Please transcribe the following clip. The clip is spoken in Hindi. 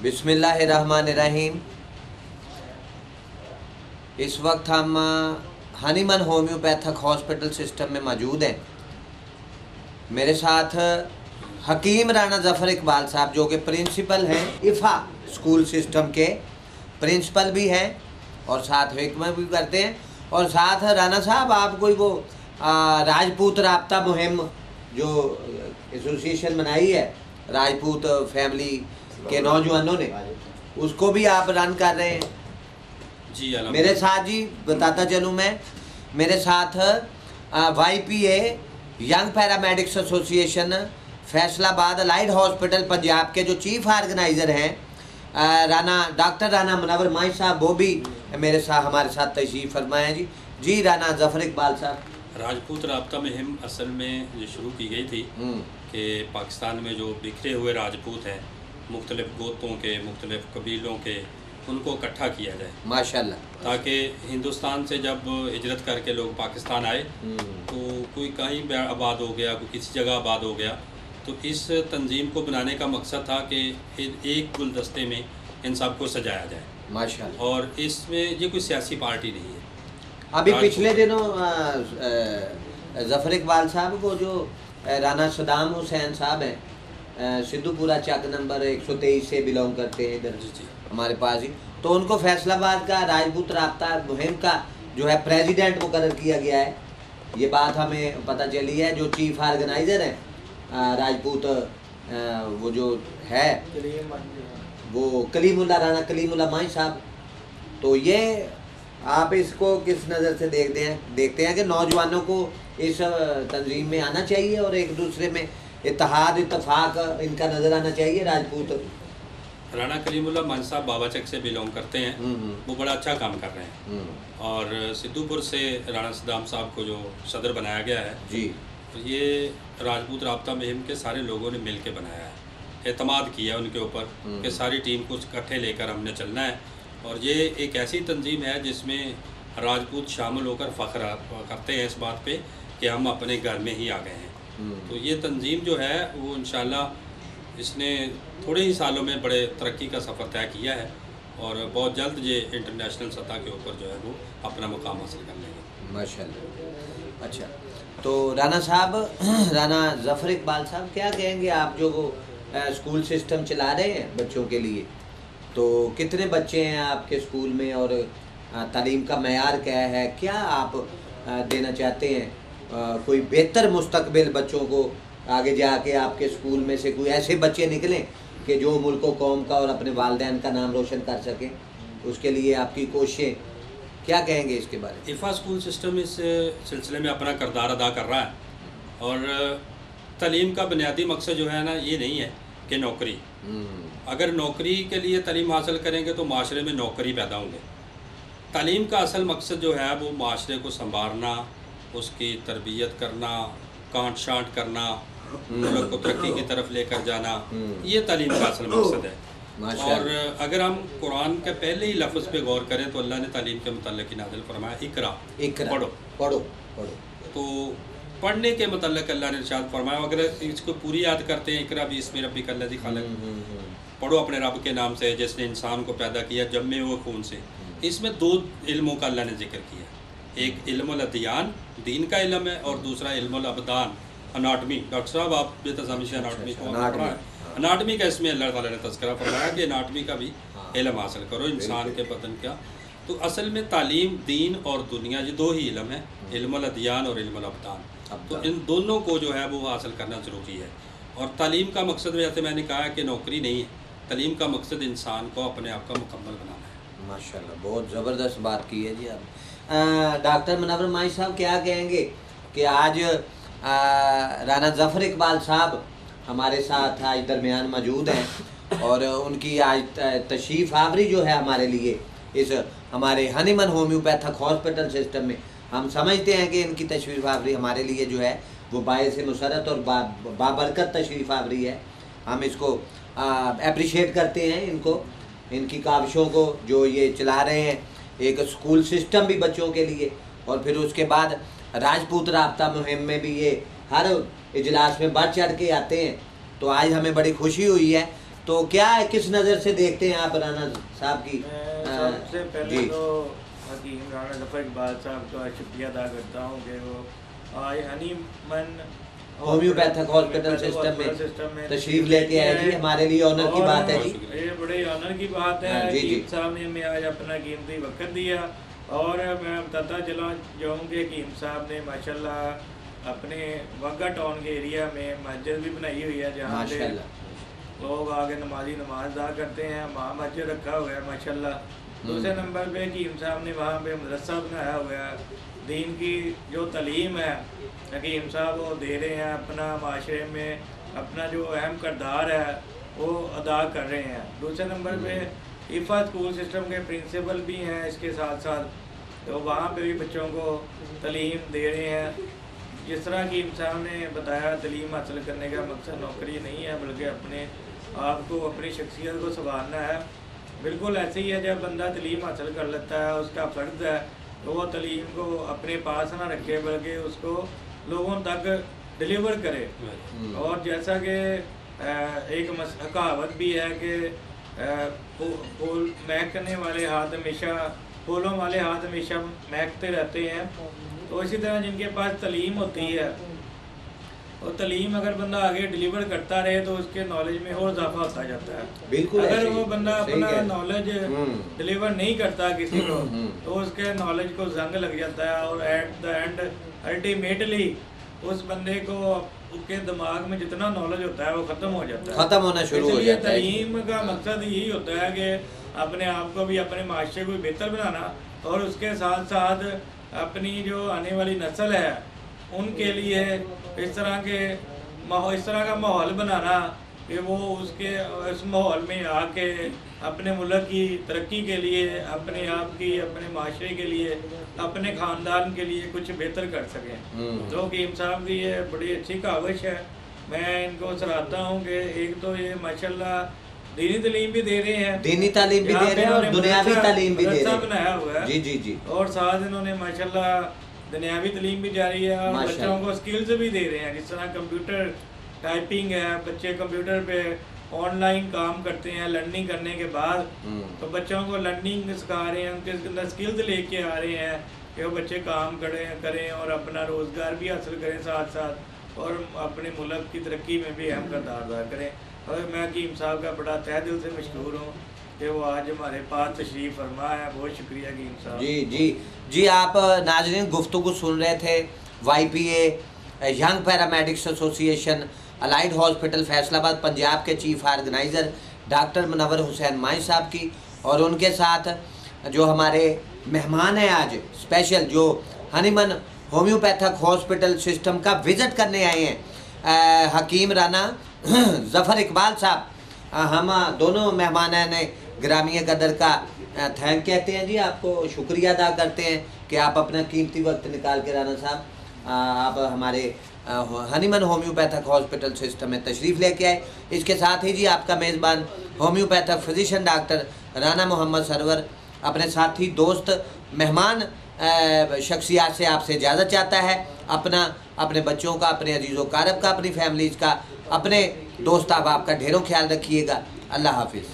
बिस्मिल्लाहिर्रहमानिर्रहीम। इस वक्त हम हनीमन होम्योपैथिक हॉस्पिटल सिस्टम में मौजूद हैं। मेरे साथ हकीम राना ज़फ़र इकबाल साहब जो कि प्रिंसिपल हैं, इफ़ा स्कूल सिस्टम के प्रिंसिपल भी हैं और साथ हिकमत भी करते हैं। और साथ राना साहब आप कोई वो राजपूत राब्ता मुहिम जो एसोसिएशन बनाई है राजपूत फैमिली के नौजवानों ने, उसको भी आप रन कर रहे हैं जी। मेरे साथ जी बताता चलूँ मैं, मेरे साथ YPA young paramedics association Faisalabad allied hospital Punjab के जो चीफ ऑर्गेनाइज़र हैं डॉक्टर राना मुनव्वर माई साहब, वो भी मेरे साथ हमारे साथ तशरीफ़ फरमाए जी। जी राना ज़फ़र इकबाल साहब, राजपूत राब्ता मुहिम असल में ये शुरू की गई थी कि पाकिस्तान में जो बिखरे हुए राजपूत हैं, मुख्तलिफ़ गोतों के, मुख्तलिफ़ कबीलों के, उनको इकट्ठा किया जाए माशाल्लाह, ताकि हिंदुस्तान से जब हिजरत करके लोग पाकिस्तान आए तो कोई कहीं आबाद हो गया, कोई किसी जगह आबाद हो गया, तो इस तंजीम को बनाने का मकसद था कि एक गुलदस्ते में इन सब को सजाया जाए माशाल्लाह। और इसमें ये कोई सियासी पार्टी नहीं है। अभी पिछले दिनों ज़फ़र इकबाल साहब को जो राना सदाम हुसैन साहब हैं, सिद्धूपुरा चक नंबर 123 से बिलोंग करते हैं इधर जी हमारे पास ही, तो उनको फैसलाबाद का राजपूत राब्ता मुहिम का जो है प्रेसिडेंट मुकर्रर किया गया है। ये बात हमें पता चली है। जो चीफ ऑर्गेनाइज़र हैं राजपूत वो जो है वो कलीमुल्ला राना कलीमुल्ला माई साहब। तो ये आप इसको किस नज़र से देखते हैं कि नौजवानों को इस तंजीम में आना चाहिए और एक दूसरे में इत्तेहाद इत्तफाक इनका नज़र आना चाहिए। राजपूत राना कलीमुल्ला मान साहब बाबाचक से बिलोंग करते हैं, वो बड़ा अच्छा काम कर रहे हैं। और सिद्धूपुर से राना सदाम साहब को जो सदर बनाया गया है जी, तो ये राजपूत राब्ता मुहिम के सारे लोगों ने मिल के बनाया है, एतमाद किया उनके ऊपर कि सारी टीम को इकट्ठे लेकर हमने चलना है। और ये एक ऐसी तंजीम है जिसमें राजपूत शामिल होकर फ़ख्र करते हैं इस बात पे कि हम अपने घर में ही आ गए हैं। तो ये तंजीम जो है वो इंशाल्लाह इसने थोड़े ही सालों में बड़े तरक्की का सफ़र तय किया है और बहुत जल्द ये इंटरनेशनल सतह के ऊपर जो है वो अपना मुकाम हासिल कर लेंगे माशाल्लाह। अच्छा, तो राना साहब राना ज़फ़र इकबाल साहब क्या कहेंगे आप जो वो स्कूल सिस्टम चला रहे हैं बच्चों के लिए? तो कितने बच्चे हैं आपके स्कूल में और तालीम का मयार क्या है? क्या आप देना चाहते हैं? कोई बेहतर मुस्तकबिल बच्चों को आगे जाके आपके स्कूल में से कोई ऐसे बच्चे निकलें कि जो मुल्क व कौम का और अपने वालिदैन का नाम रोशन कर सकें, उसके लिए आपकी कोशिशें क्या कहेंगे इसके बारे में? इफ़ा स्कूल सिस्टम इस सिलसिले में अपना किरदार अदा कर रहा है और तालीम का बुनियादी मकसद जो है ना ये नहीं है कि नौकरी, अगर नौकरी के लिए तालीम हासिल करेंगे तो माशरे में नौकरी पैदा होंगे। तालीम का असल मकसद जो है वो माशरे को संवारना, उसकी तरबियत करना, कांट शांट करना, मुल्क को तरक्की की तरफ लेकर जाना, ये तालीम का असल मकसद है। और अगर हम कुरान के पहले ही लफ्ज़ पे गौर करें तो अल्लाह ने तालीम के मुतल्लिक़ नाज़िल फरमाया इकरा, पढ़ो पढ़ो पढ़ो। तो पढ़ने के मुतल्लिक़ अल्लाह ने इरशाद फरमाया, अगर इसको पूरी याद करते हैं इकरा बिस्मि रब्बिकल लज़ी खलक़, पढ़ो अपने रब के नाम से जिसने इंसान को पैदा किया जम्मे हुए खून से। इसमें दो इल्मों का अल्लाह ने जिक्र किया, एक इल्मुल अदियान दीन का इल्म है और दूसरा इल्मुल अबदान अनाटमी। डॉक्टर साहब आप बेतज़ामी से अनाटमी को पढ़ा है, अनाटमी का इसमें अल्लाह ताला ने तज़किरा फरमाया कि अनाटमी का भी इल्म हासिल करो इंसान के बदन का। तो असल में तालीम दीन और दुनिया ये दो ही इल्म है, इल्मुल अदियान और इल्मुल अबदान। तो इन दोनों को जो है वो हासिल करना ज़रूरी है। और तालीम का मकसद जैसे मैंने कहा है कि नौकरी नहीं है, तालीम का मकसद इंसान को अपने आप का मुकम्मल बनाना है। माशाल्लाह, बहुत ज़बरदस्त बात की है जी आप। डॉक्टर मुनव्वर माई साहब क्या कहेंगे कि आज राना ज़फ़र इकबाल साहब हमारे साथ आज दरमियान मौजूद हैं और उनकी आज तशरीफ़ आवरी जो है हमारे लिए इस हमारे हनीमन होम्योपैथिक हॉस्पिटल सिस्टम में, हम समझते हैं कि इनकी तशरीफ़ आवरी हमारे लिए जो है वो बायस मुसरत और बाबरकत तशरीफ़ आवरी है। हम इसको अप्रिशिएट करते हैं इनको, इनकी काविशों को जो ये चला रहे हैं, एक स्कूल सिस्टम भी बच्चों के लिए, और फिर उसके बाद राजपूत राब्ता मुहिम में भी ये हर इजलास में बढ़ चढ़ के आते हैं। तो आज हमें बड़ी खुशी हुई है। तो तो क्या है, किस नज़र से देखते हैं आप राना साहब की? सबसे पहले जी। तो हकीम राना जफर इकबाल साहब का शुक्रिया अदा करता हूँ कि वो आज हनीमन होम्योपैथिक हॉस्पिटल सिस्टम में तशरीफ लेके आए जी, हमारे लिए ऑनर की बात है जी। ये बड़े ऑनर की बात है। जी, जी। हकीम साहब ने हमें आज अपना कीमती वक्त दिया और मैं बताता चला जाऊँ कि हकीम साहब ने माशाल्लाह अपने वग्गा टाउन के एरिया में मस्जिद भी बनाई हुई है जहाँ पे माशाल्लाह लोग आगे नमाज अदा करते हैं। वहाँ मस्जिद रखा हुआ है माशाल्लाह। दूसरे नंबर पे हकीम साहब ने वहाँ पे मदरसा बनाया हुआ है। दीन की जो तालीम है हकीम साहब वो दे रहे हैं, अपना माशरे में अपना जो अहम किरदार है वो अदा कर रहे हैं। दूसरे नंबर पे इफ़ा स्कूल सिस्टम के प्रिंसिपल भी हैं इसके साथ साथ, तो वहाँ पे भी बच्चों को तालीम दे रहे हैं। जिस तरह की साहब ने बताया तालीम हासिल करने का मकसद नौकरी नहीं है बल्कि अपने आप को अपनी शख्सियत को संवारना है। बिल्कुल ऐसे ही है, जब बंदा तालीम हासिल कर लेता है उसका फ़र्ज़ है तो वो तालीम को अपने पास ना रखे बल्कि उसको लोगों तक डिलीवर करे। और जैसा कि एक कहावत भी है कि फूल महकने वाले हाथ हमेशा फूलों वाले हाथ हमेशा महकते रहते हैं। तो इसी तरह जिनके पास तालीम होती है और तालीम अगर बंदा आगे डिलीवर करता रहे तो उसके नॉलेज में और इजाफा होता जाता है। बिल्कुल अगर ऐसे ही, वो बंदा सही अपना कह- नॉलेज डिलीवर नहीं करता किसी को तो उसके नॉलेज को जंग लग जाता है और एट द एंड अल्टीमेटली उस बंदे को उसके दिमाग में जितना नॉलेज होता है वो ख़त्म हो जाता है, खत्म होना शुरू हो इसलिए जाता है। तालीम का मकसद यही होता है कि अपने आप को भी अपने माशरे को भी बेहतर बनाना और उसके साथ साथ अपनी जो आने वाली नस्ल है उनके लिए इस तरह का माहौल बनाना कि वो उसके इस माहौल में आके अपने मुल्क की तरक्की के लिए, अपने आप की, अपने माशरे के लिए, अपने ख़ानदान के लिए कुछ बेहतर कर सकें। तो हकीम साहब की ये बड़ी अच्छी काविश है, मैं इनको सराहता हूँ कि एक तो ये माशाल्लाह दीनी तालीम भी दे रहे हैं, दीनी तालीम भी दे रहे हैं और दुनियावी तालीम भी दे रहे हैं। बनाया हुआ है जी जी जी। और साथ इन्होंने माशाल्लाह दुनियावी तालीम भी जारी है और बच्चों को स्किल्स भी दे रहे हैं। जिस तरह कंप्यूटर टाइपिंग है, बच्चे कंप्यूटर पे ऑनलाइन काम करते हैं लर्निंग करने के बाद, तो बच्चों को लर्निंग सिखा रहे हैं, उनके अंदर स्किल्स लेके आ रहे हैं कि वो बच्चे काम करें और अपना रोज़गार भी हासिल करें साथ साथ और अपने मुल्क की तरक्की में भी अहम किरदार अदा करें। और मैं हकीम साहब का बड़ा तहे दिल से मशहूर हूँ कि वो आज हमारे पास तशरीफ़ फरमा है। बहुत शुक्रिया हकीम साहब। जी जी जी। आप नाज़रीन गुफ्तगू सुन रहे थे YPA young paramedics association allied hospital Faisalabad Punjab के chief organiser doctor Munawwar Hussain Mai साहब की, और उनके साथ जो हमारे मेहमान हैं आज स्पेशल जो हनीमन होम्योपैथिक हॉस्पिटल सिस्टम का विज़िट करने आए हैं हकीम राना जफ़र इकबाल साहब। हम दोनों मेहमान ने ग्रामीण कदर का थैंक कहते हैं जी, आपको शुक्रिया अदा करते हैं कि आप अपना कीमती वक्त निकाल के राना साहब आप हमारे हनीमन होम्योपैथिक हॉस्पिटल सिस्टम में तशरीफ़ लेके आए। इसके साथ ही जी आपका मेज़बान homeopathic physician doctor Rana Mohammad Sarwar अपने साथी दोस्त मेहमान शख्सियात से आपसे इजाज़त चाहता है। अपने बच्चों का, अपने अजीज़ों कारब का, अपनी फैमिलीज़ का, अपने दोस्त अहबाब का ढेरों ख्याल रखिएगा। अल्लाह हाफिज़।